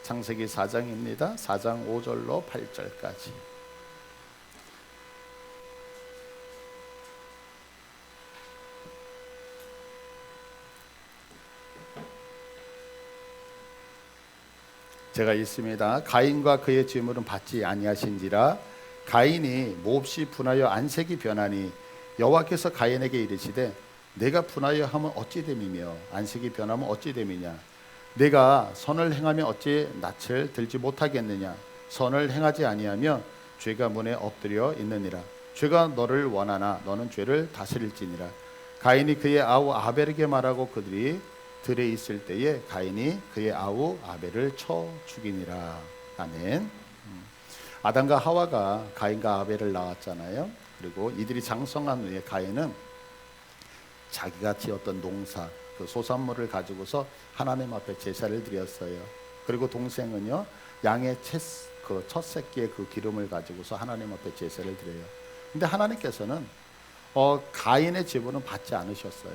창세기 4장입니다. 4장 5절로 8절까지. 제가 읽습니다. 가인과 그의 재물은 받지 아니하신지라. 가인이 몹시 분하여 안색이 변하니 여호와께서 가인에게 이르시되 내가 분하여 하면 어찌 됨이며 안색이 변하면 어찌 됨이냐. 내가 선을 행하면 어찌 낯을 들지 못하겠느냐. 선을 행하지 아니하면 죄가 문에 엎드려 있느니라. 죄가 너를 원하나 너는 죄를 다스릴지니라. 가인이 그의 아우 아벨에게 말하고 그들이 들에 있을 때에 가인이 그의 아우 아벨을 쳐 죽이니라. 아멘. 아담과 하와가 가인과 아벨을 낳았잖아요. 그리고 이들이 장성한 후에 가인은 자기가 지었던 농사 그 소산물을 가지고서 하나님 앞에 제사를 드렸어요. 그리고 동생은요 양의 첫 새끼의 그 기름을 가지고서 하나님 앞에 제사를 드려요. 근데 하나님께서는 가인의 제물은 받지 않으셨어요.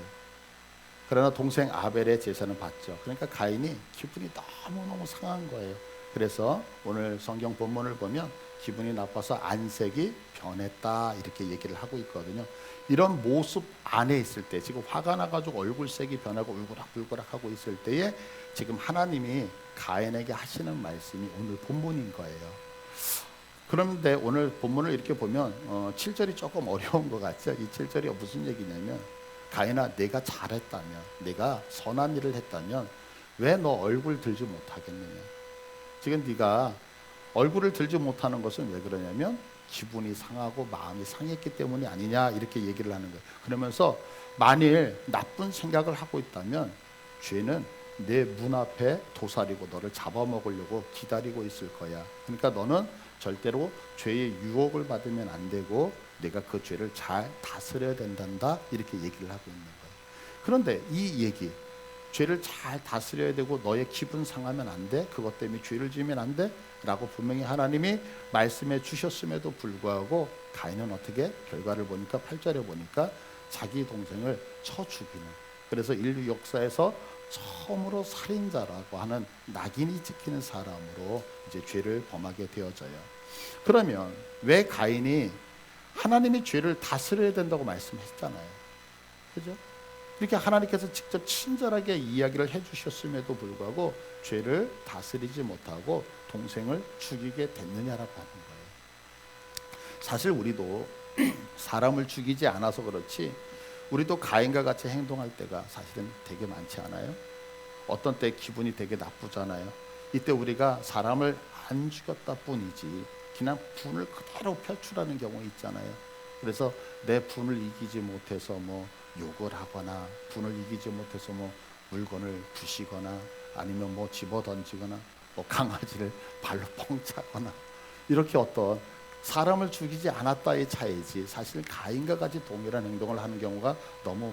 그러나 동생 아벨의 제사는 받죠. 그러니까 가인이 기분이 너무너무 상한 거예요. 그래서 오늘 성경 본문을 보면 기분이 나빠서 안색이 변했다 이렇게 얘기를 하고 있거든요. 이런 모습 안에 있을 때 지금 화가 나가지고 얼굴색이 변하고 울그락불그락 하고 있을 때에 지금 하나님이 가인에게 하시는 말씀이 오늘 본문인 거예요. 그런데 오늘 본문을 이렇게 보면 7절이 조금 어려운 것 같죠. 이 7절이 무슨 얘기냐면 가인아 내가 잘했다면 내가 선한 일을 했다면 왜 너 얼굴 들지 못하겠느냐. 지금 네가 얼굴을 들지 못하는 것은 왜 그러냐면 기분이 상하고 마음이 상했기 때문이 아니냐 이렇게 얘기를 하는 거예요. 그러면서 만일 나쁜 생각을 하고 있다면 죄는 내 문 앞에 도사리고 너를 잡아먹으려고 기다리고 있을 거야. 그러니까 너는 절대로 죄의 유혹을 받으면 안 되고 내가 그 죄를 잘 다스려야 된단다 이렇게 얘기를 하고 있는 거예요. 그런데 이 얘기 죄를 잘 다스려야 되고 너의 기분 상하면 안 돼. 그것 때문에 죄를 지으면 안 돼. 라고 분명히 하나님이 말씀해 주셨음에도 불구하고 가인은 어떻게 결과를 보니까 8절에 보니까 자기 동생을 쳐 죽이는. 그래서 인류 역사에서 처음으로 살인자라고 하는 낙인이 찍히는 사람으로 이제 죄를 범하게 되어져요. 그러면 왜 가인이 하나님이 죄를 다스려야 된다고 말씀했잖아요. 그죠? 이렇게 하나님께서 직접 친절하게 이야기를 해주셨음에도 불구하고 죄를 다스리지 못하고 동생을 죽이게 됐느냐라고 하는 거예요. 사실 우리도 사람을 죽이지 않아서 그렇지 우리도 가인과 같이 행동할 때가 사실은 되게 많지 않아요? 어떤 때 기분이 되게 나쁘잖아요. 이때 우리가 사람을 안 죽였다 뿐이지 그냥 분을 그대로 표출하는 경우 있잖아요. 그래서 내 분을 이기지 못해서 뭐 욕을 하거나 분을 이기지 못해서 뭐 물건을 부시거나 아니면 뭐 집어 던지거나 뭐 강아지를 발로 뻥 차거나 이렇게 어떤 사람을 죽이지 않았다의 차이지 사실 가인과 같이 동일한 행동을 하는 경우가 너무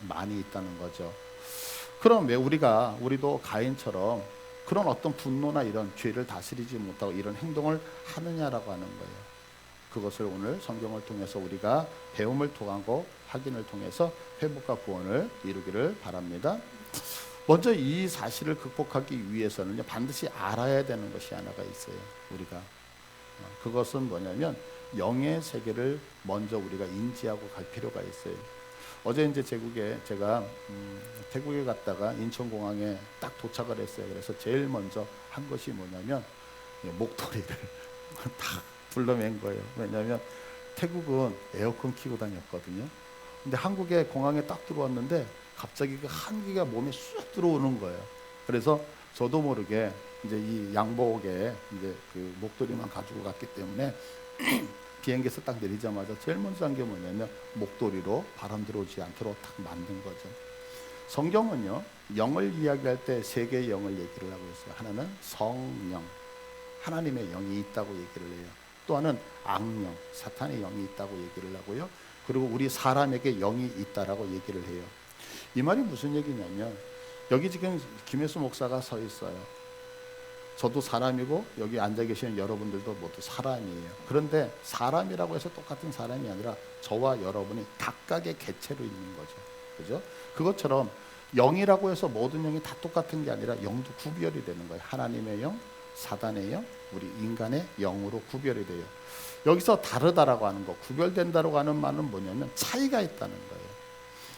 많이 있다는 거죠. 그럼 왜 우리도 가인처럼 그런 어떤 분노나 이런 죄를 다스리지 못하고 이런 행동을 하느냐라고 하는 거예요. 그것을 오늘 성경을 통해서 우리가 배움을 통하고 확인을 통해서 회복과 구원을 이루기를 바랍니다. 먼저 이 사실을 극복하기 위해서는 반드시 알아야 되는 것이 하나가 있어요. 우리가 그것은 뭐냐면 영의 세계를 먼저 우리가 인지하고 갈 필요가 있어요. 어제 이제 제가 태국에 갔다가 인천공항에 딱 도착을 했어요. 그래서 제일 먼저 한 것이 뭐냐면 목도리를 딱 불러맨 거예요. 왜냐하면 태국은 에어컨 켜고 다녔거든요. 근데 한국에 공항에 딱 들어왔는데 갑자기 그 한기가 몸에 쑥 들어오는 거예요. 그래서 저도 모르게 이제 이 양복에 이제 그 목도리만 가지고 갔기 때문에 비행기에서 딱 내리자마자 제일 먼저 한 게 뭐냐면 목도리로 바람 들어오지 않도록 딱 만든 거죠. 성경은요 영을 이야기할 때 세 개의 영을 얘기를 하고 있어요. 하나는 성령, 하나님의 영이 있다고 얘기를 해요. 또 하나는 악령, 사탄의 영이 있다고 얘기를 하고요. 그리고 우리 사람에게 영이 있다라고 얘기를 해요. 이 말이 무슨 얘기냐면 여기 지금 김혜수 목사가 서 있어요. 저도 사람이고 여기 앉아 계시는 여러분들도 모두 사람이에요. 그런데 사람이라고 해서 똑같은 사람이 아니라 저와 여러분이 각각의 객체로 있는 거죠. 그죠? 그것처럼 영이라고 해서 모든 영이 다 똑같은 게 아니라 영도 구별이 되는 거예요. 하나님의 영, 사단의 영, 우리 인간의 영으로 구별이 돼요. 여기서 다르다라고 하는 거, 구별된다라고 하는 말은 뭐냐면 차이가 있다는 거예요.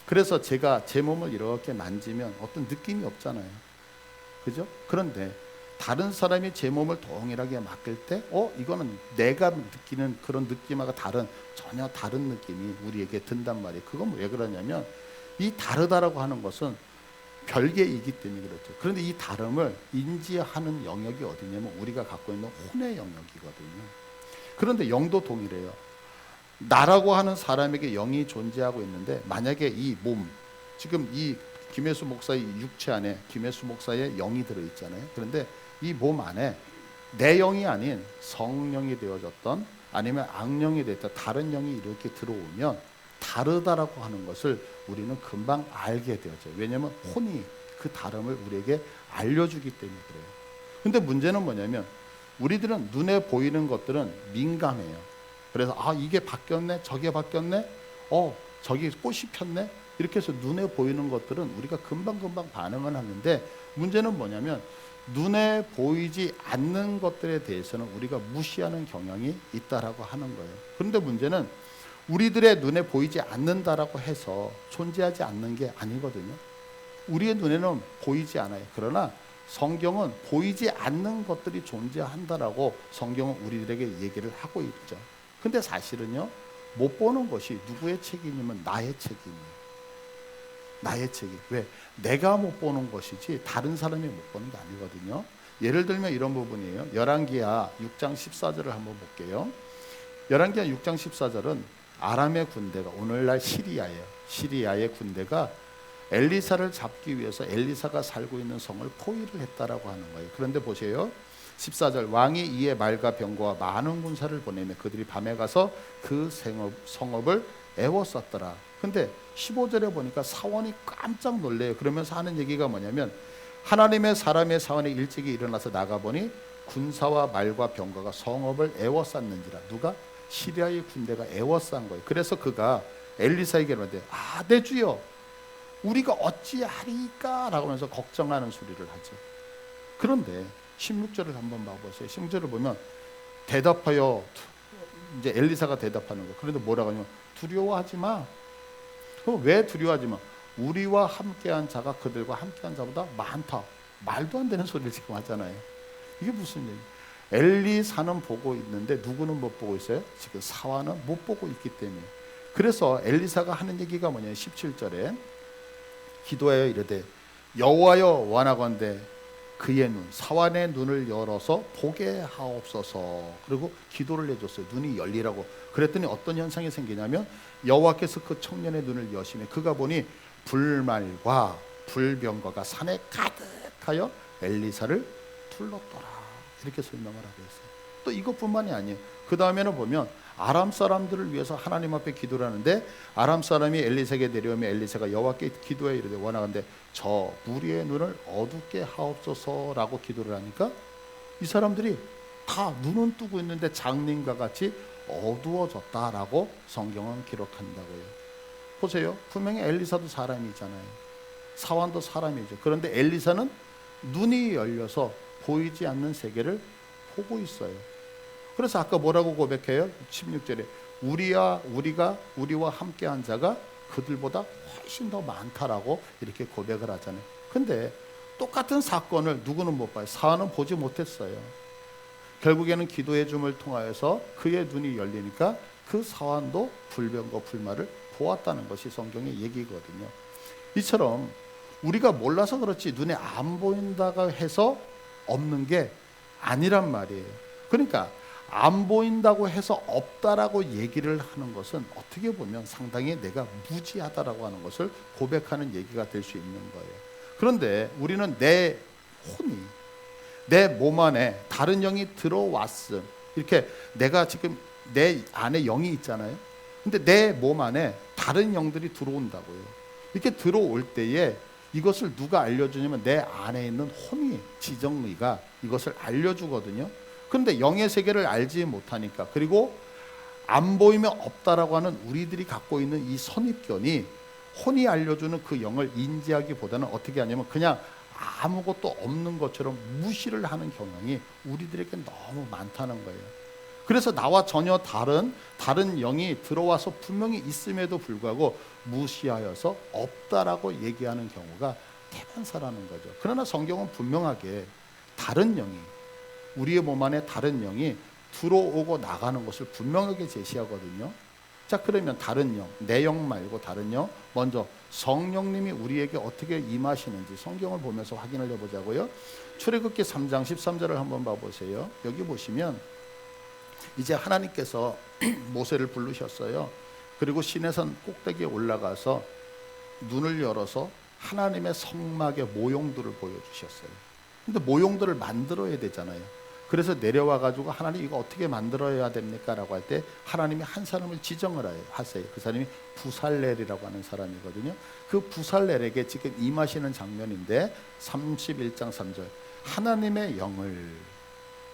그래서 제가 제 몸을 이렇게 만지면 어떤 느낌이 없잖아요. 그죠? 그런데 다른 사람이 제 몸을 동일하게 맡길 때 이거는 내가 느끼는 그런 느낌하고 전혀 다른 느낌이 우리에게 든단 말이에요. 그건 왜 그러냐면 이 다르다라고 하는 것은 별개이기 때문에 그렇죠. 그런데 이 다름을 인지하는 영역이 어디냐면 우리가 갖고 있는 혼의 영역이거든요. 그런데 영도 동일해요. 나라고 하는 사람에게 영이 존재하고 있는데 만약에 이 몸, 지금 이 김혜수 목사의 육체 안에 김혜수 목사의 영이 들어있잖아요. 그런데 이 몸 안에 내 영이 아닌 성령이 되어졌던 아니면 악령이 되었던 다른 영이 이렇게 들어오면 다르다라고 하는 것을 우리는 금방 알게 되어져요. 왜냐하면 혼이 그 다름을 우리에게 알려주기 때문에 그래요. 근데 문제는 뭐냐면 우리들은 눈에 보이는 것들은 민감해요. 그래서 이게 바뀌었네, 저게 바뀌었네, 저기 꽃이 폈네, 이렇게 해서 눈에 보이는 것들은 우리가 금방금방 반응을 하는데 문제는 뭐냐면 눈에 보이지 않는 것들에 대해서는 우리가 무시하는 경향이 있다라고 하는 거예요. 그런데 문제는 우리들의 눈에 보이지 않는다라고 해서 존재하지 않는 게 아니거든요. 우리의 눈에는 보이지 않아요. 그러나 성경은 보이지 않는 것들이 존재한다라고 성경은 우리들에게 얘기를 하고 있죠. 근데 사실은요, 못 보는 것이 누구의 책임이면 나의 책임이에요. 나의 책임. 왜? 내가 못 보는 것이지 다른 사람이 못 보는 게 아니거든요. 예를 들면 이런 부분이에요. 열왕기하 6장 14절을 한번 볼게요. 열왕기하 6장 14절은 아람의 군대가 오늘날 시리아예요. 시리아의 군대가 엘리사를 잡기 위해서 엘리사가 살고 있는 성을 포위를 했다라고 하는 거예요. 그런데 보세요. 14절 왕이 이에 말과 병거와 많은 군사를 보내며 그들이 밤에 가서 그 성읍을 애워쌌더라. 근데 15절에 보니까 사원이 깜짝 놀래요. 그러면서 하는 얘기가 뭐냐면 하나님의 사람의 사원이 일찍이 일어나서 나가보니 군사와 말과 병거가 성읍을 애워쌌는지라. 누가? 시리아의 군대가 애워싼 거예요. 그래서 그가 엘리사에게 말하되 내 주여 우리가 어찌하리까? 라고 하면서 걱정하는 소리를 하죠. 그런데 16절을 한번 봐보세요. 16절을 보면 대답하여 이제 엘리사가 대답하는 거예요. 그런데 뭐라고 하냐면 두려워하지 마. 왜 두려워하지 마? 우리와 함께한 자가 그들과 함께한 자보다 많다. 말도 안 되는 소리를 지금 하잖아요. 이게 무슨 얘기예요? 엘리사는 보고 있는데 누구는 못 보고 있어요? 지금 사환은 못 보고 있기 때문에. 그래서 엘리사가 하는 얘기가 뭐냐면 17절에 기도하여 이르되 여호와여 원하건대 그의 눈 사환의 눈을 열어서 보게 하옵소서. 그리고 기도를 해줬어요. 눈이 열리라고. 그랬더니 어떤 현상이 생기냐면 여호와께서 그 청년의 눈을 여시며 그가 보니 불말과 불병거가 산에 가득하여 엘리사를 둘렀더라. 이렇게 설명을 하고 있어요. 또 이것뿐만이 아니에요. 그 다음에는 보면 아람 사람들을 위해서 하나님 앞에 기도를 하는데 아람 사람이 엘리사에게 내려오며 엘리사가 여호와께 기도해 이르되 원하건대 저 무리의 눈을 어둡게 하옵소서라고 기도를 하니까 이 사람들이 다 눈은 뜨고 있는데 장님과 같이 어두워졌다라고 성경은 기록한다고요. 보세요. 분명히 엘리사도 사람이잖아요. 사환도 사람이죠. 그런데 엘리사는 눈이 열려서 보이지 않는 세계를 보고 있어요. 그래서 아까 뭐라고 고백해요? 16절에 우리와 함께한 자가 그들보다 훨씬 더 많다라고 이렇게 고백을 하잖아요. 근데 똑같은 사건을 누구는 못 봐요. 사환은 보지 못했어요. 결국에는 기도의 줌을 통하여서 그의 눈이 열리니까 그 사환도 불병과 불말을 보았다는 것이 성경의 얘기거든요. 이처럼 우리가 몰라서 그렇지 눈에 안 보인다고 해서 없는 게 아니란 말이에요. 그러니까 안 보인다고 해서 없다라고 얘기를 하는 것은 어떻게 보면 상당히 내가 무지하다라고 하는 것을 고백하는 얘기가 될 수 있는 거예요. 그런데 우리는 내 혼이 내 몸 안에 다른 영이 들어왔음. 이렇게 내가 지금 내 안에 영이 있잖아요. 근데 내 몸 안에 다른 영들이 들어온다고요. 이렇게 들어올 때에 이것을 누가 알려주냐면 내 안에 있는 혼이 지정의가 이것을 알려주거든요. 그런데 영의 세계를 알지 못하니까 그리고 안 보이면 없다라고 하는 우리들이 갖고 있는 이 선입견이 혼이 알려주는 그 영을 인지하기보다는 어떻게 하냐면 그냥 아무것도 없는 것처럼 무시를 하는 경향이 우리들에게 너무 많다는 거예요. 그래서 나와 전혀 다른 영이 들어와서 분명히 있음에도 불구하고 무시하여서 없다라고 얘기하는 경우가 대반사라는 거죠. 그러나 성경은 분명하게 다른 영이, 우리의 몸 안에 다른 영이 들어오고 나가는 것을 분명하게 제시하거든요. 자, 그러면 다른 영, 내 영 말고 다른 영, 먼저 성령님이 우리에게 어떻게 임하시는지 성경을 보면서 확인을 해보자고요. 출애굽기 3장 13절을 한번 봐보세요. 여기 보시면 이제 하나님께서 모세를 부르셨어요. 그리고 시내산 꼭대기에 올라가서 눈을 열어서 하나님의 성막의 모형들을 보여주셨어요. 근데 모형들을 만들어야 되잖아요. 그래서 내려와 가지고 하나님 이거 어떻게 만들어야 됩니까? 라고 할 때 하나님이 한 사람을 지정을 하세요. 그 사람이 부살렐이라고 하는 사람이거든요. 그 부살렐에게 지금 임하시는 장면인데 31장 3절 하나님의 영을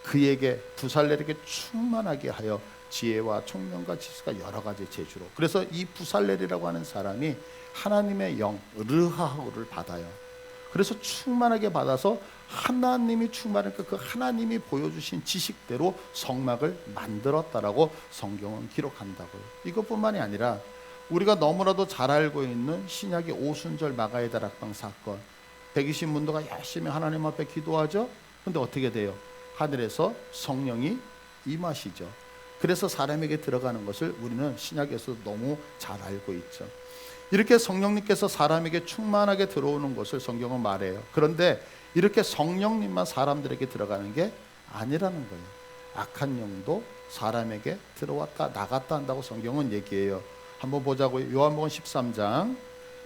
그에게 부살렐에게 충만하게 하여 지혜와 총명과 지식과 여러 가지 재주로. 그래서 이 부살렐이라고 하는 사람이 하나님의 영 르하우를 받아요. 그래서 충만하게 받아서 하나님이 충만하니까 그 하나님이 보여주신 지식대로 성막을 만들었다라고 성경은 기록한다고요. 이것뿐만이 아니라 우리가 너무나도 잘 알고 있는 신약의 오순절 마가의 다락방 사건, 120문도가 열심히 하나님 앞에 기도하죠. 근데 어떻게 돼요? 하늘에서 성령이 임하시죠. 그래서 사람에게 들어가는 것을 우리는 신약에서 너무 잘 알고 있죠. 이렇게 성령님께서 사람에게 충만하게 들어오는 것을 성경은 말해요. 그런데 이렇게 성령님만 사람들에게 들어가는 게 아니라는 거예요. 악한 영도 사람에게 들어왔다 나갔다 한다고 성경은 얘기해요. 한번 보자고요. 요한복음 13장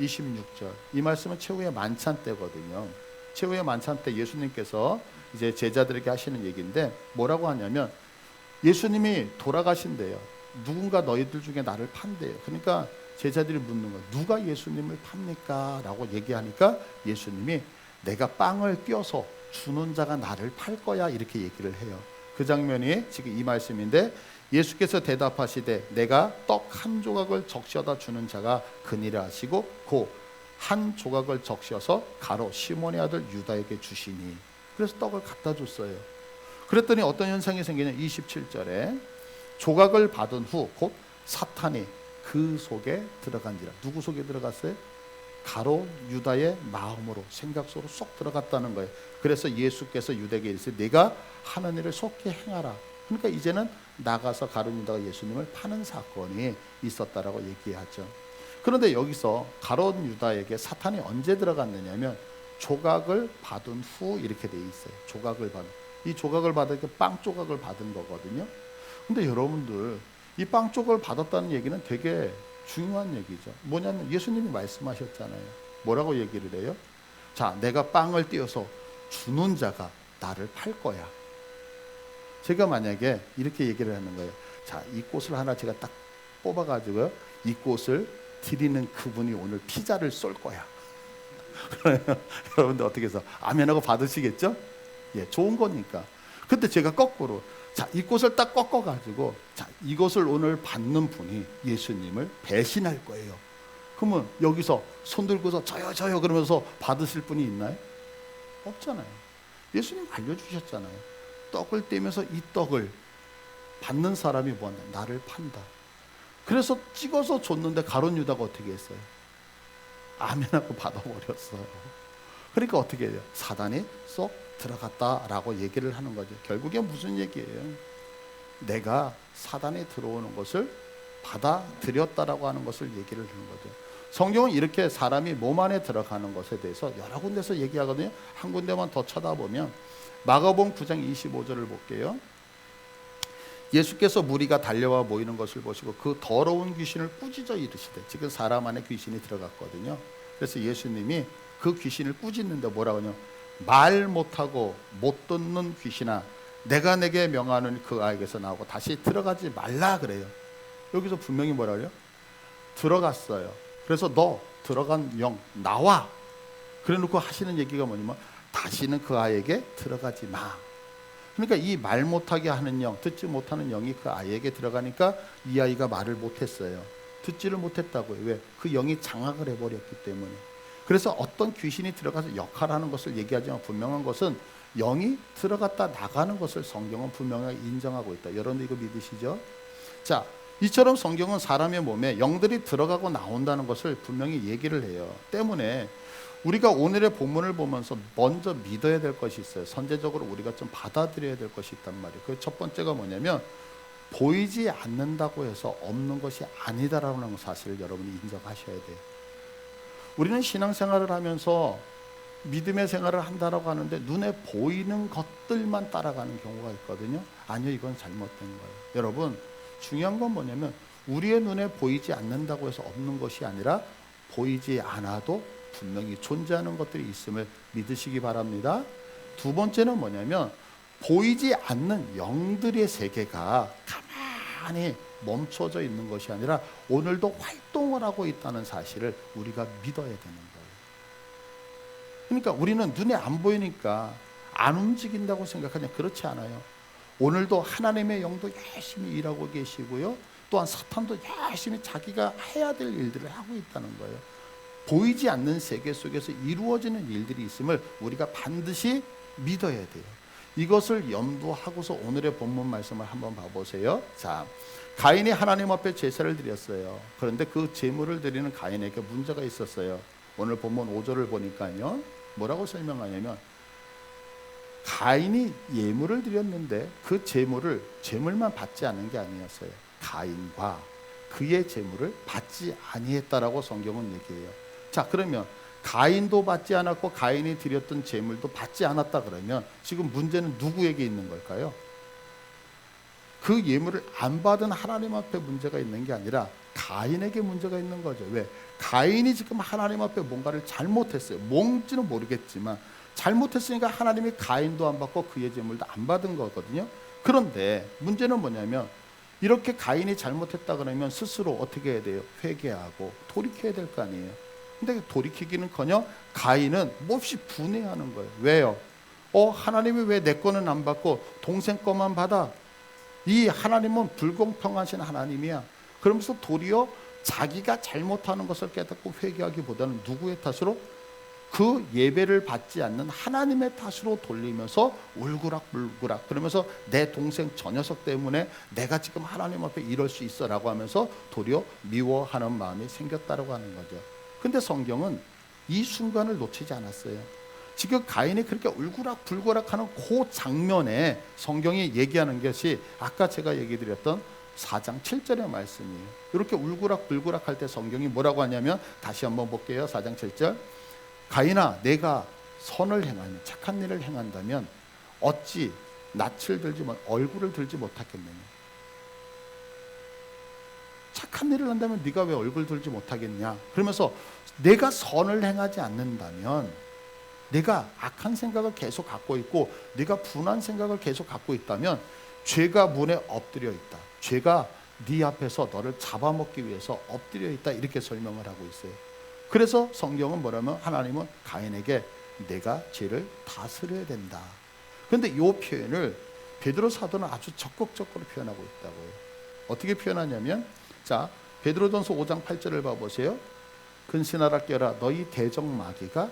26절. 이 말씀은 최후의 만찬 때거든요. 최후의 만찬 때 예수님께서 이제 제자들에게 하시는 얘기인데 뭐라고 하냐면 예수님이 돌아가신대요. 누군가 너희들 중에 나를 판대요. 그러니까 제자들이 묻는 거예요. 누가 예수님을 팝니까? 라고 얘기하니까 예수님이 내가 빵을 띄어서 주는 자가 나를 팔 거야 이렇게 얘기를 해요. 그 장면이 지금 이 말씀인데 예수께서 대답하시되 내가 떡 한 조각을 적셔다 주는 자가 그니라 하시고 고 한 조각을 적셔서 가로 시몬의 아들 유다에게 주시니. 그래서 떡을 갖다 줬어요. 그랬더니 어떤 현상이 생기냐. 27절에 조각을 받은 후 곧 사탄이 그 속에 들어간지라. 누구 속에 들어갔어요? 가롯 유다의 마음으로, 생각 속으로 쏙 들어갔다는 거예요. 그래서 예수께서 유다에게 이르시되 네가 하는 일을 속히 행하라. 그러니까 이제는 나가서 가롯 유다가 예수님을 파는 사건이 있었다라고 얘기하죠. 그런데 여기서 가롯 유다에게 사탄이 언제 들어갔느냐면 조각을 받은 후 이렇게 돼 있어요. 조각을 받은, 이 조각을 받은 게 빵 조각을 받은 거거든요. 근데 여러분들 이 빵 조각을 받았다는 얘기는 되게 중요한 얘기죠. 뭐냐면 예수님이 말씀하셨잖아요. 뭐라고 얘기를 해요? 자, 내가 빵을 띄어서 주는 자가 나를 팔 거야. 제가 만약에 이렇게 얘기를 하는 거예요. 자, 이 꽃을 하나 제가 딱 뽑아가지고 이 꽃을 드리는 그분이 오늘 피자를 쏠 거야. 그러면 여러분들 어떻게 해서 아멘하고 받으시겠죠? 예, 좋은 거니까. 근데 제가 거꾸로 자, 이 꽃을 딱 꺾어가지고 자, 이것을 오늘 받는 분이 예수님을 배신할 거예요. 그러면 여기서 손 들고서 저요 그러면서 받으실 분이 있나요? 없잖아요. 예수님 알려주셨잖아요. 떡을 떼면서 이 떡을 받는 사람이 뭐냐? 나를 판다. 그래서 찍어서 줬는데 가룟 유다가 어떻게 했어요? 아멘하고 받아버렸어요. 그러니까 어떻게 해요? 사단이 쏙 들어갔다라고 얘기를 하는 거죠. 결국에 무슨 얘기예요? 내가 사단이 들어오는 것을 받아들였다라고 하는 것을 얘기를 하는 거죠. 성경은 이렇게 사람이 몸 안에 들어가는 것에 대해서 여러 군데서 얘기하거든요. 한 군데만 더 쳐다보면 마가복음 9장 25절을 볼게요. 예수께서 무리가 달려와 모이는 것을 보시고 그 더러운 귀신을 꾸짖어 이르시되, 지금 사람 안에 귀신이 들어갔거든요. 그래서 예수님이 그 귀신을 꾸짖는데 뭐라고 하냐? 말 못하고 못 듣는 귀신아, 내가 내게 명하는 그 아이에게서 나오고 다시 들어가지 말라 그래요. 여기서 분명히 뭐라 그래요? 들어갔어요. 그래서 너 들어간 영 나와. 그래 놓고 하시는 얘기가 뭐냐면 다시는 그 아이에게 들어가지 마. 그러니까 이 말 못하게 하는 영, 듣지 못하는 영이 그 아이에게 들어가니까 이 아이가 말을 못했어요. 듣지를 못했다고요. 왜? 그 영이 장악을 해버렸기 때문에. 그래서 어떤 귀신이 들어가서 역할하는 것을 얘기하지만 분명한 것은 영이 들어갔다 나가는 것을 성경은 분명하게 인정하고 있다. 여러분들 이거 믿으시죠? 자, 이처럼 성경은 사람의 몸에 영들이 들어가고 나온다는 것을 분명히 얘기를 해요. 때문에 우리가 오늘의 본문을 보면서 먼저 믿어야 될 것이 있어요. 선제적으로 우리가 좀 받아들여야 될 것이 있단 말이에요. 그 첫 번째가 뭐냐면 보이지 않는다고 해서 없는 것이 아니다라는 사실을 여러분이 인정하셔야 돼요. 우리는 신앙생활을 하면서 믿음의 생활을 한다라고 하는데 눈에 보이는 것들만 따라가는 경우가 있거든요. 아니요, 이건 잘못된 거예요. 여러분, 중요한 건 뭐냐면 우리의 눈에 보이지 않는다고 해서 없는 것이 아니라 보이지 않아도 분명히 존재하는 것들이 있음을 믿으시기 바랍니다. 두 번째는 뭐냐면 보이지 않는 영들의 세계가 가만히 멈춰져 있는 것이 아니라 오늘도 활동을 하고 있다는 사실을 우리가 믿어야 되는 거예요. 그러니까 우리는 눈에 안 보이니까 안 움직인다고 생각하냐? 그렇지 않아요. 오늘도 하나님의 영도 열심히 일하고 계시고요. 또한 사탄도 열심히 자기가 해야 될 일들을 하고 있다는 거예요. 보이지 않는 세계 속에서 이루어지는 일들이 있음을 우리가 반드시 믿어야 돼요. 이것을 염두하고서 오늘의 본문 말씀을 한번 봐보세요. 자, 가인이 하나님 앞에 제사를 드렸어요. 그런데 그 제물을 드리는 가인에게 문제가 있었어요. 오늘 본문 5절을 보니까요, 뭐라고 설명하냐면 가인이 예물을 드렸는데 그 제물만 받지 않은 게 아니었어요. 가인과 그의 제물을 받지 아니했다라고 성경은 얘기해요. 자, 그러면 가인도 받지 않았고 가인이 드렸던 제물도 받지 않았다 그러면 지금 문제는 누구에게 있는 걸까요? 그 예물을 안 받은 하나님 앞에 문제가 있는 게 아니라 가인에게 문제가 있는 거죠. 왜? 가인이 지금 하나님 앞에 뭔가를 잘못했어요. 뭔지는 모르겠지만 잘못했으니까 하나님이 가인도 안 받고 그의 제물도 안 받은 거거든요. 그런데 문제는 뭐냐면 이렇게 가인이 잘못했다 그러면 스스로 어떻게 해야 돼요? 회개하고 돌이켜야 될 거 아니에요. 근데 돌이키기는커녕 가인은 몹시 분해하는 거예요. 왜요? 하나님이 왜 내 거는 안 받고 동생 거만 받아? 이 하나님은 불공평하신 하나님이야. 그러면서 도리어 자기가 잘못하는 것을 깨닫고 회개하기보다는 누구의 탓으로? 그 예배를 받지 않는 하나님의 탓으로 돌리면서 울그락불그락 그러면서 내 동생 저 녀석 때문에 내가 지금 하나님 앞에 이럴 수 있어 라고 하면서 도리어 미워하는 마음이 생겼다고 하는 거죠. 근데 성경은 이 순간을 놓치지 않았어요. 지금 가인이 그렇게 울그락불그락하는 그 장면에 성경이 얘기하는 것이 아까 제가 얘기 드렸던 4장 7절의 말씀이에요. 이렇게 울그락불그락할 때 성경이 뭐라고 하냐면 다시 한번 볼게요. 4장 7절. 가인아, 내가 선을 행하면 착한 일을 행한다면 어찌 얼굴을 들지 못하겠느냐? 착한 일을 한다면 네가 왜 얼굴 들지 못하겠냐? 그러면서 내가 선을 행하지 않는다면 내가 악한 생각을 계속 갖고 있고 네가 분한 생각을 계속 갖고 있다면 죄가 문에 엎드려 있다. 죄가 네 앞에서 너를 잡아먹기 위해서 엎드려 있다. 이렇게 설명을 하고 있어요. 그래서 성경은 뭐라면 하나님은 가인에게 내가 죄를 다스려야 된다. 그런데 이 표현을 베드로 사도는 아주 적극적으로 표현하고 있다고요. 어떻게 표현하냐면 자, 베드로전서 5장 8절을 봐보세요. 근신하라 깨라 너희 대적 마귀가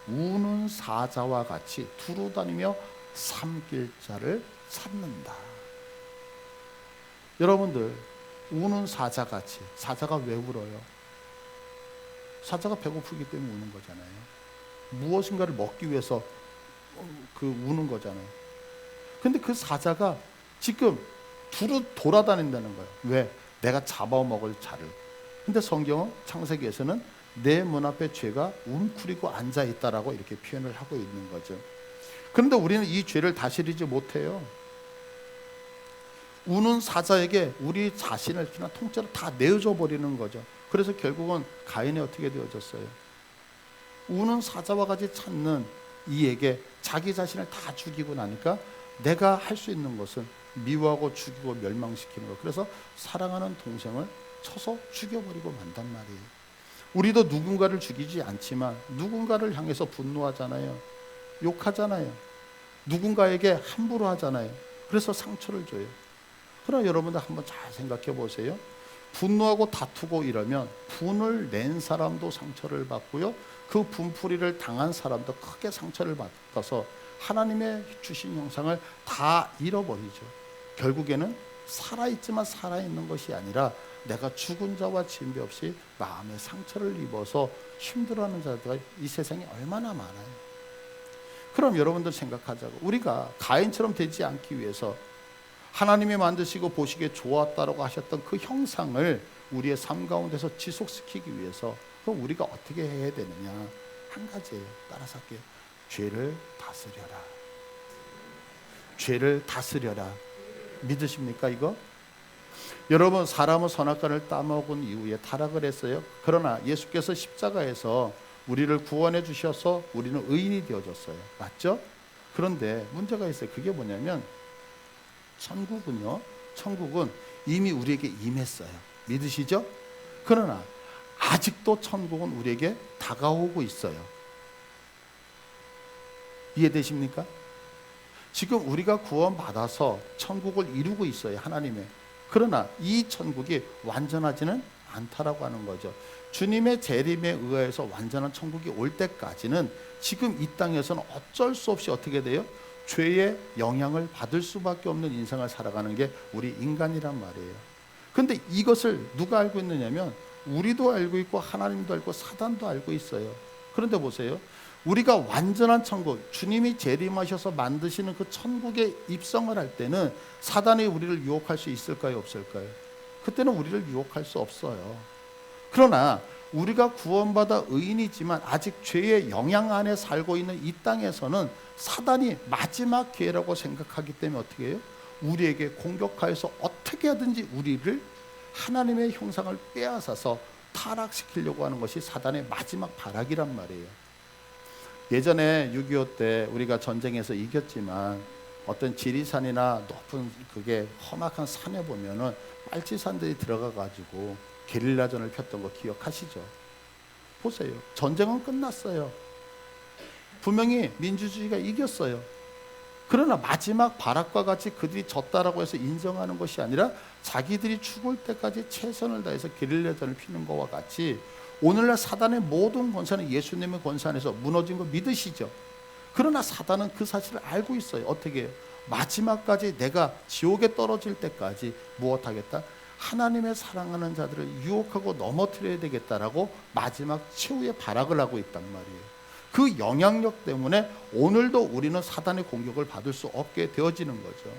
우는 사자와 같이 두루다니며 삼킬 자를 찾는다. 여러분들, 우는 사자같이, 사자가 왜 울어요? 사자가 배고프기 때문에 우는 거잖아요. 무엇인가를 먹기 위해서 우는 거잖아요. 근데 그 사자가 지금 두루 돌아다닌다는 거예요. 왜? 내가 잡아먹을 자를. 근데 성경은 창세기에서는 내 문 앞에 죄가 웅크리고 앉아있다라고 이렇게 표현을 하고 있는 거죠. 그런데 우리는 이 죄를 다스리지 못해요. 우는 사자에게 우리 자신을 그냥 통째로 다 내어줘 버리는 거죠. 그래서 결국은 가인이 어떻게 되어졌어요? 우는 사자와 같이 찾는 이에게 자기 자신을 다 죽이고 나니까 내가 할 수 있는 것은 미워하고 죽이고 멸망시키는 거. 그래서 사랑하는 동생을 쳐서 죽여버리고 만단 말이에요. 우리도 누군가를 죽이지 않지만 누군가를 향해서 분노하잖아요. 욕하잖아요. 누군가에게 함부로 하잖아요. 그래서 상처를 줘요. 그러나 여러분들 한번 잘 생각해 보세요. 분노하고 다투고 이러면 분을 낸 사람도 상처를 받고요, 그 분풀이를 당한 사람도 크게 상처를 받아서 하나님의 주신 형상을 다 잃어버리죠. 결국에는 살아있지만 살아있는 것이 아니라 내가 죽은 자와 진배 없이 마음의 상처를 입어서 힘들어하는 자들이 이 세상에 얼마나 많아요. 그럼 여러분들 생각하자고, 우리가 가인처럼 되지 않기 위해서 하나님이 만드시고 보시기에 좋았다라고 하셨던 그 형상을 우리의 삶 가운데서 지속시키기 위해서 그럼 우리가 어떻게 해야 되느냐? 한 가지예요. 따라서 할게요. 죄를 다스려라. 죄를 다스려라. 믿으십니까 이거? 여러분, 사람은 선악과를 따먹은 이후에 타락을 했어요. 그러나 예수께서 십자가에서 우리를 구원해 주셔서 우리는 의인이 되어졌어요. 맞죠? 그런데 문제가 있어요. 그게 뭐냐면 천국은 이미 우리에게 임했어요. 믿으시죠? 그러나 아직도 천국은 우리에게 다가오고 있어요. 이해되십니까? 지금 우리가 구원받아서 천국을 이루고 있어요. 하나님의. 그러나 이 천국이 완전하지는 않다라고 하는 거죠. 주님의 재림에 의해서 완전한 천국이 올 때까지는 지금 이 땅에서는 어쩔 수 없이 어떻게 돼요? 죄의 영향을 받을 수밖에 없는 인생을 살아가는 게 우리 인간이란 말이에요. 근데 이것을 누가 알고 있느냐면 우리도 알고 있고 하나님도 알고 사단도 알고 있어요. 그런데 보세요. 우리가 완전한 천국, 주님이 재림하셔서 만드시는 그 천국에 입성을 할 때는 사단이 우리를 유혹할 수 있을까요? 없을까요? 그때는 우리를 유혹할 수 없어요. 그러나 우리가 구원받아 의인이지만 아직 죄의 영향 안에 살고 있는 이 땅에서는 사단이 마지막 기회라고 생각하기 때문에 어떻게 해요? 우리에게 공격하여서 어떻게 하든지 우리를 하나님의 형상을 빼앗아서 타락시키려고 하는 것이 사단의 마지막 발악이란 말이에요. 예전에 6.25 때 우리가 전쟁에서 이겼지만 어떤 지리산이나 높은 그게 험악한 산에 보면은 빨치산들이 들어가 가지고 게릴라전을 폈던 거 기억하시죠? 보세요. 전쟁은 끝났어요. 분명히 민주주의가 이겼어요. 그러나 마지막 발악과 같이 그들이 졌다라고 해서 인정하는 것이 아니라 자기들이 죽을 때까지 최선을 다해서 게릴라전을 피는 것과 같이 오늘날 사단의 모든 권세는 예수님의 권세 안에서 무너진 거 믿으시죠? 그러나 사단은 그 사실을 알고 있어요. 어떻게 해요? 마지막까지 내가 지옥에 떨어질 때까지 무엇하겠다? 하나님의 사랑하는 자들을 유혹하고 넘어뜨려야 되겠다라고 마지막 최후의 발악을 하고 있단 말이에요. 그 영향력 때문에 오늘도 우리는 사단의 공격을 받을 수 없게 되어지는 거죠.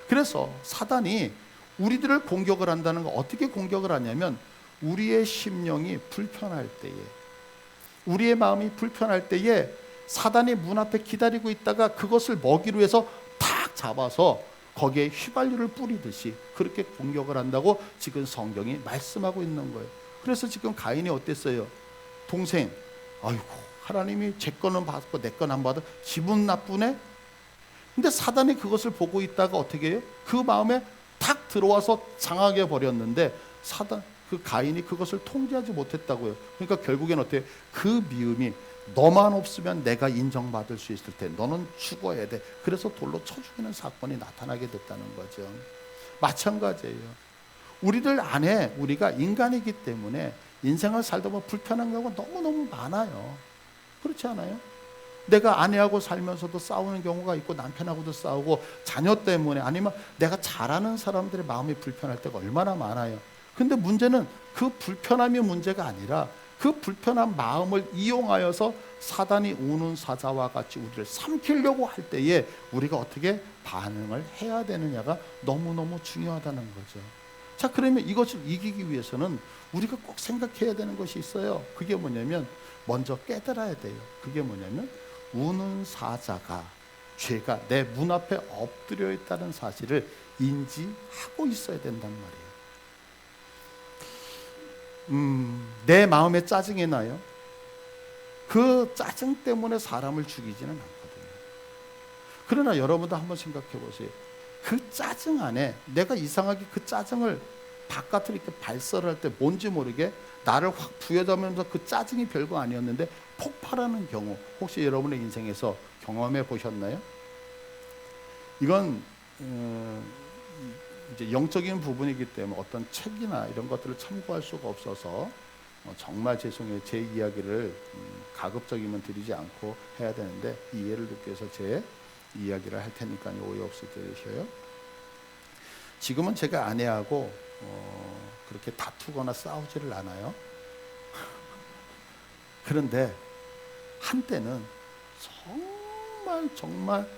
그래서 사단이 우리들을 공격을 한다는 건 어떻게 공격을 하냐면 우리의 심령이 불편할 때에, 우리의 마음이 불편할 때에 사단이 문 앞에 기다리고 있다가 그것을 먹이로 해서 탁 잡아서 거기에 휘발유를 뿌리듯이 그렇게 공격을 한다고 지금 성경이 말씀하고 있는 거예요. 그래서 지금 가인이 어땠어요? 동생, 아이고 하나님이 제 거는 받고 내 건 안 받아 기분 나쁘네? 근데 사단이 그것을 보고 있다가 어떻게 해요? 그 마음에 탁 들어와서 장악해 버렸는데 그 가인이 그것을 통제하지 못했다고요. 그러니까 결국엔 어때요? 그 미움이 너만 없으면 내가 인정받을 수 있을 때 너는 죽어야 돼. 그래서 돌로 쳐 죽이는 사건이 나타나게 됐다는 거죠. 마찬가지예요. 우리들 안에 우리가 인간이기 때문에 인생을 살다 보면 불편한 경우가 너무너무 많아요. 그렇지 않아요? 내가 아내하고 살면서도 싸우는 경우가 있고 남편하고도 싸우고 자녀 때문에 아니면 내가 잘하는 사람들의 마음이 불편할 때가 얼마나 많아요. 근데 문제는 그 불편함이 문제가 아니라 그 불편한 마음을 이용하여서 사단이 우는 사자와 같이 우리를 삼키려고 할 때에 우리가 어떻게 반응을 해야 되느냐가 너무너무 중요하다는 거죠. 자, 그러면 이것을 이기기 위해서는 우리가 꼭 생각해야 되는 것이 있어요. 그게 뭐냐면 먼저 깨달아야 돼요. 그게 뭐냐면 우는 사자가 죄가 내 문 앞에 엎드려 있다는 사실을 인지하고 있어야 된단 말이에요. 내 마음에 짜증이 나요. 그 짜증 때문에 사람을 죽이지는 않거든요. 그러나 여러분도 한번 생각해 보세요. 그 짜증 안에 내가 이상하게 그 짜증을 바깥으로 이렇게 발설을 할 때 뭔지 모르게 나를 확 부여잡으면서 그 짜증이 별거 아니었는데 폭발하는 경우 혹시 여러분의 인생에서 경험해 보셨나요? 이건 이제 영적인 부분이기 때문에 어떤 책이나 이런 것들을 참고할 수가 없어서 정말 죄송해요. 제 이야기를 가급적이면 드리지 않고 해야 되는데 이해를 돕기 위해서 제 이야기를 할 테니까요. 오해 없이 들으셔요. 지금은 제가 아내하고 그렇게 다투거나 싸우지를 않아요. 그런데 한때는 정말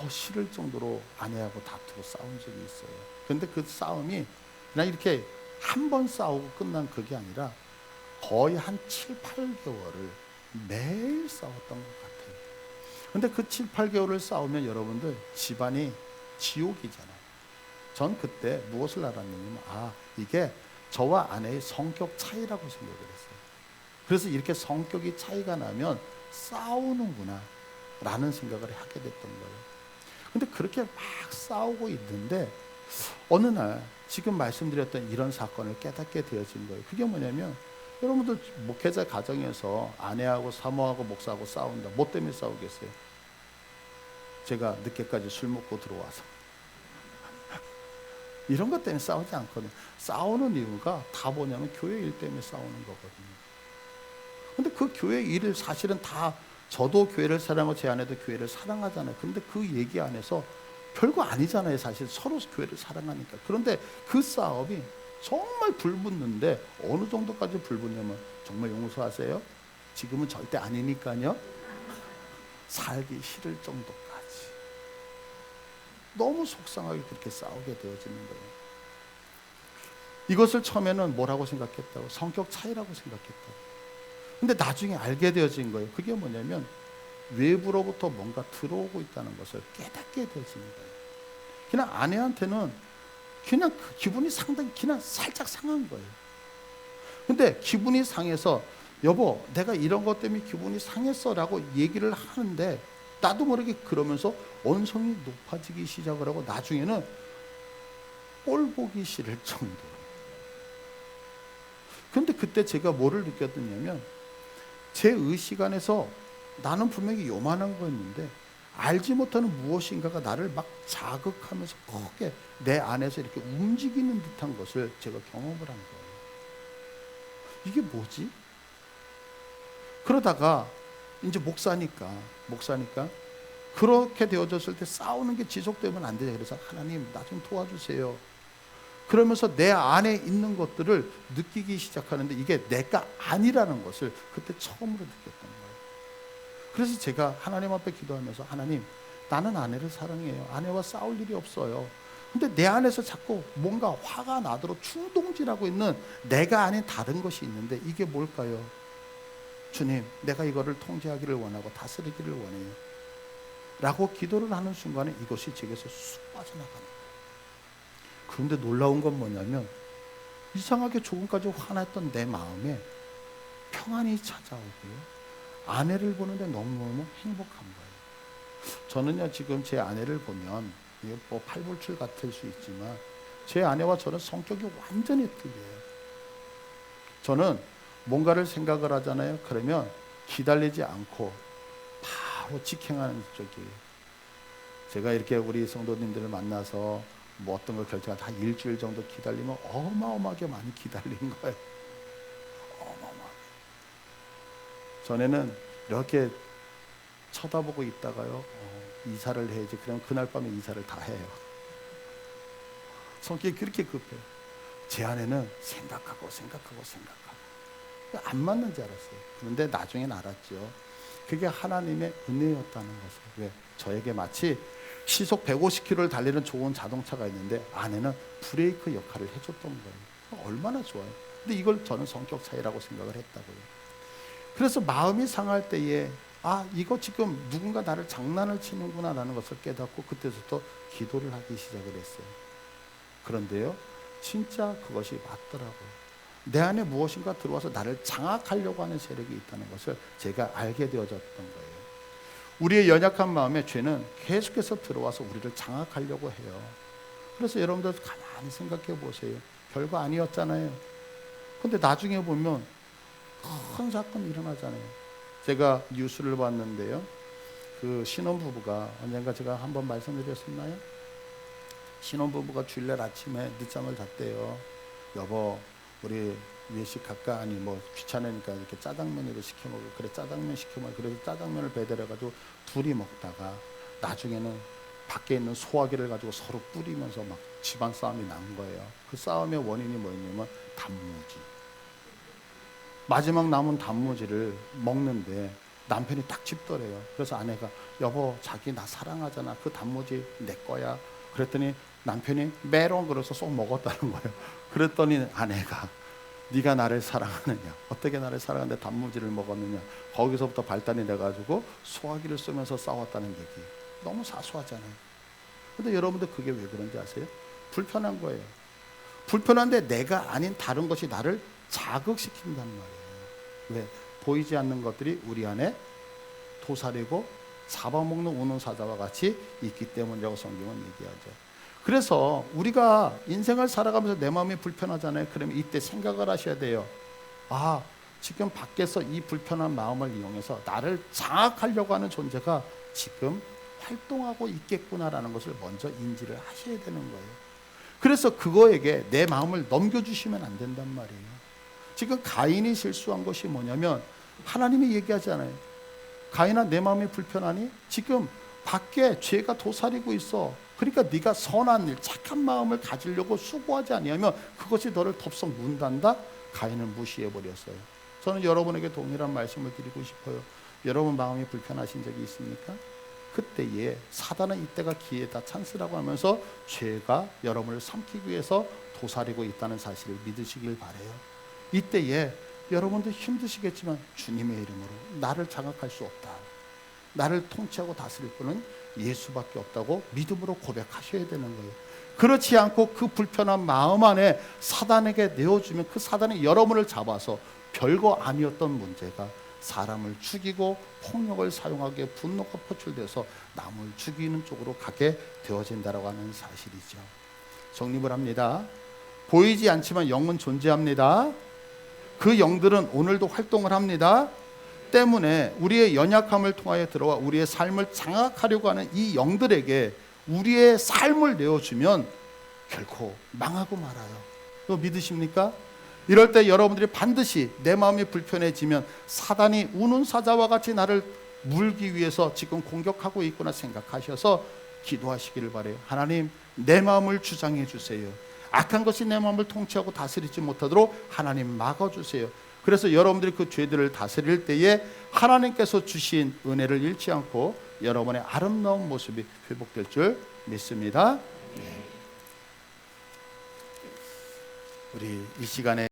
싫을 정도로 아내하고 다투고 싸운 적이 있어요. 그런데 그 싸움이 그냥 이렇게 한 번 싸우고 끝난 그게 아니라 거의 한 7, 8개월을 매일 싸웠던 것 같아요. 근데 그 7, 8개월을 싸우면 여러분들 집안이 지옥이잖아요. 전 그때 무엇을 알았느냐면 이게 저와 아내의 성격 차이라고 생각을 했어요. 그래서 이렇게 성격이 차이가 나면 싸우는구나 라는 생각을 하게 됐던 거예요. 근데 그렇게 막 싸우고 있는데 어느 날 지금 말씀드렸던 이런 사건을 깨닫게 되어진 거예요. 그게 뭐냐면 여러분들 목회자 가정에서 아내하고 사모하고 목사하고 싸운다. 뭐 때문에 싸우겠어요? 제가 늦게까지 술 먹고 들어와서 이런 것 때문에 싸우지 않거든요. 싸우는 이유가 다 뭐냐면 교회 일 때문에 싸우는 거거든요. 근데 그 교회 일을 사실은 다 저도 교회를 사랑하고 제 아내도 교회를 사랑하잖아요. 그런데 그 얘기 안에서 별거 아니잖아요. 사실 서로 교회를 사랑하니까. 그런데 그 싸움이 정말 불붙는데 어느 정도까지 불붙냐면 정말 용서하세요. 지금은 절대 아니니까요. 살기 싫을 정도까지. 너무 속상하게 그렇게 싸우게 되어지는 거예요. 이것을 처음에는 뭐라고 생각했다고? 성격 차이라고 생각했다고. 근데 나중에 알게 되어진 거예요. 그게 뭐냐면 외부로부터 뭔가 들어오고 있다는 것을 깨닫게 되어지는 거예요. 그냥 아내한테는 그냥 그 기분이 상당히 그냥 살짝 상한 거예요. 근데 기분이 상해서 여보 내가 이런 것 때문에 기분이 상했어 라고 얘기를 하는데 나도 모르게 그러면서 언성이 높아지기 시작을 하고 나중에는 꼴 보기 싫을 정도로. 그런데 그때 제가 뭐를 느꼈느냐면 제 의식 안에서 나는 분명히 요만한 거였는데 알지 못하는 무엇인가가 나를 막 자극하면서 크게 내 안에서 이렇게 움직이는 듯한 것을 제가 경험을 한 거예요. 이게 뭐지? 그러다가 이제 목사니까 그렇게 되어졌을 때 싸우는 게 지속되면 안 되죠. 그래서 하나님 나 좀 도와주세요. 그러면서 내 안에 있는 것들을 느끼기 시작하는데 이게 내가 아니라는 것을 그때 처음으로 느꼈던 거예요. 그래서 제가 하나님 앞에 기도하면서 하나님 나는 아내를 사랑해요. 아내와 싸울 일이 없어요. 근데 내 안에서 자꾸 뭔가 화가 나도록 충동질하고 있는 내가 아닌 다른 것이 있는데 이게 뭘까요? 주님 내가 이거를 통제하기를 원하고 다스리기를 원해요 라고 기도를 하는 순간에 이것이 제게서 쑥 빠져나가는 거예요. 그런데 놀라운 건 뭐냐면 이상하게 조금까지 화났던 내 마음에 평안이 찾아오고요. 아내를 보는데 너무너무 행복한 거예요. 저는요 지금 제 아내를 보면 이게 뭐 팔불출 같을 수 있지만 제 아내와 저는 성격이 완전히 틀려요. 저는 뭔가를 생각을 하잖아요. 그러면 기다리지 않고 바로 직행하는 쪽이에요. 제가 이렇게 우리 성도님들을 만나서 뭐 어떤 걸 결정할 다 일주일 정도 기다리면 어마어마하게 많이 기다린 거예요. 어마어마하게. 전에는 이렇게 쳐다보고 있다가요 이사를 해야지. 그럼 그날 밤에 이사를 다 해요. 성격이 그렇게 급해요. 제 아내는 생각하고 안 맞는 줄 알았어요. 그런데 나중엔 알았죠. 그게 하나님의 은혜였다는 것을. 왜? 저에게 마치 시속 150km를 달리는 좋은 자동차가 있는데 아내는 브레이크 역할을 해줬던 거예요. 얼마나 좋아요. 근데 이걸 저는 성격 차이라고 생각을 했다고요. 그래서 마음이 상할 때에 이거 지금 누군가 나를 장난을 치는구나 라는 것을 깨닫고 그때부터 기도를 하기 시작을 했어요. 그런데요 진짜 그것이 맞더라고요. 내 안에 무엇인가 들어와서 나를 장악하려고 하는 세력이 있다는 것을 제가 알게 되어졌던 거예요. 우리의 연약한 마음에 죄는 계속해서 들어와서 우리를 장악하려고 해요. 그래서 여러분들 가만히 생각해 보세요. 별거 아니었잖아요. 근데 나중에 보면 큰 사건이 일어나잖아요. 제가 뉴스를 봤는데요. 그 신혼부부가 언젠가 제가 한번 말씀드렸었나요? 신혼부부가 주일날 아침에 늦잠을 잤대요. 여보, 우리 외식 갈까? 아니 뭐 귀찮으니까 이렇게 짜장면으로 시켜 먹고, 그래 짜장면 시켜 먹고, 그래서 짜장면을 배달해가지고 둘이 먹다가 나중에는 밖에 있는 소화기를 가지고 서로 뿌리면서 막 집안 싸움이 난 거예요. 그 싸움의 원인이 뭐였냐면 단무지. 마지막 남은 단무지를 먹는데 남편이 딱 집더래요. 그래서 아내가 여보, 자기 나 사랑하잖아. 그 단무지 내 거야. 그랬더니 남편이 메롱 그래서 쏙 먹었다는 거예요. 그랬더니 아내가 네가 나를 사랑하느냐, 어떻게 나를 사랑하는데 단무지를 먹었느냐. 거기서부터 발단이 돼가지고 소화기를 쓰면서 싸웠다는 얘기. 너무 사소하잖아요. 근데 여러분들 그게 왜 그런지 아세요? 불편한 거예요. 불편한데 내가 아닌 다른 것이 나를 자극시킨단 말이에요. 왜? 보이지 않는 것들이 우리 안에 도사리고 잡아먹는 우는 사자와 같이 있기 때문이라고 성경은 얘기하죠. 그래서 우리가 인생을 살아가면서 내 마음이 불편하잖아요. 그러면 이때 생각을 하셔야 돼요. 아, 지금 밖에서 이 불편한 마음을 이용해서 나를 장악하려고 하는 존재가 지금 활동하고 있겠구나라는 것을 먼저 인지를 하셔야 되는 거예요. 그래서 그거에게 내 마음을 넘겨주시면 안 된단 말이에요. 지금 가인이 실수한 것이 뭐냐면 하나님이 얘기하잖아요. 가인아, 내 마음이 불편하니? 지금 밖에 죄가 도사리고 있어. 그러니까 네가 선한 일, 착한 마음을 가지려고 수고하지 아니하면 그것이 너를 덥석 문단다. 가인을 무시해버렸어요. 저는 여러분에게 동일한 말씀을 드리고 싶어요. 여러분 마음이 불편하신 적이 있습니까? 그때에 사단은 이때가 기회다, 찬스라고 하면서 죄가 여러분을 삼키기 위해서 도사리고 있다는 사실을 믿으시길 바라요. 이때에 여러분도 힘드시겠지만 주님의 이름으로 나를 장악할 수 없다, 나를 통치하고 다스릴 분은 예수밖에 없다고 믿음으로 고백하셔야 되는 거예요. 그렇지 않고 그 불편한 마음 안에 사단에게 내어주면 그 사단이 여러분을 잡아서 별거 아니었던 문제가 사람을 죽이고 폭력을 사용하게 분노가 표출돼서 남을 죽이는 쪽으로 가게 되어진다라고 하는 사실이죠. 정립을 합니다. 보이지 않지만 영은 존재합니다. 그 영들은 오늘도 활동을 합니다. 때문에 우리의 연약함을 통하여 들어와 우리의 삶을 장악하려고 하는 이 영들에게 우리의 삶을 내어주면 결코 망하고 말아요. 이거 믿으십니까? 이럴 때 여러분들이 반드시 내 마음이 불편해지면 사단이 우는 사자와 같이 나를 물기 위해서 지금 공격하고 있구나 생각하셔서 기도하시기를 바라요. 하나님, 내 마음을 주장해 주세요. 악한 것이 내 마음을 통치하고 다스리지 못하도록 하나님 막아주세요. 그래서 여러분들이 그 죄들을 다스릴 때에 하나님께서 주신 은혜를 잃지 않고 여러분의 아름다운 모습이 회복될 줄 믿습니다. 우리 이 시간에